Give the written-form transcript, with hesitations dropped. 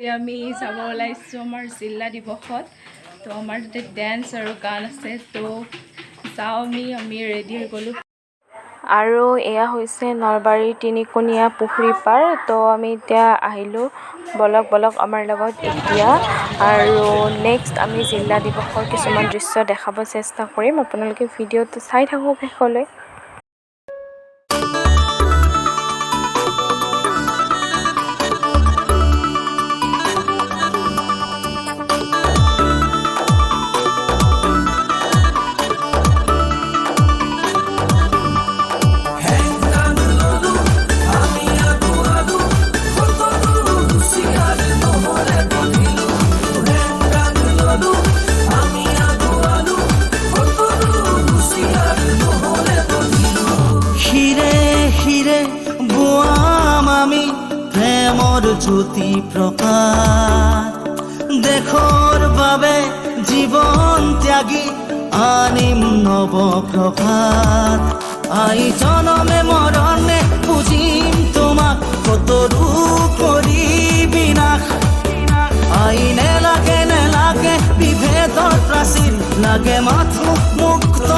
আমি যাব ওলাইছোঁ আমাৰ জিলা দিৱসত তো আমাৰ তাতে ডেন্স আৰু গান আছে তো যাওঁ আমি ৰেডি হৈ গ'লোঁ আৰু এয়া হৈছে নলবাৰীৰ তিনিকোণীয়া পুখুৰী পাৰ তো আমি এতিয়া আহিলোঁ বলক আমাৰ লগত এতিয়া আৰু নেক্সট আমি জিলা দিৱসৰ কিছুমান দৃশ্য দেখাব চেষ্টা কৰিম আপোনালোকে ভিডিঅ'টো চাই থাকক শেষলৈ জ্যোতি প্ৰকাশ দেশৰ বাবে জীৱন ত্যাগী আনিম নৱ প্ৰভাত আই জনমে মৰণে পুজিম তোমাক কতৰো কৰি বিনাশ আই নেলাগে বিভেদৰ প্ৰাচীৰ লাগে মাথো মুক্ত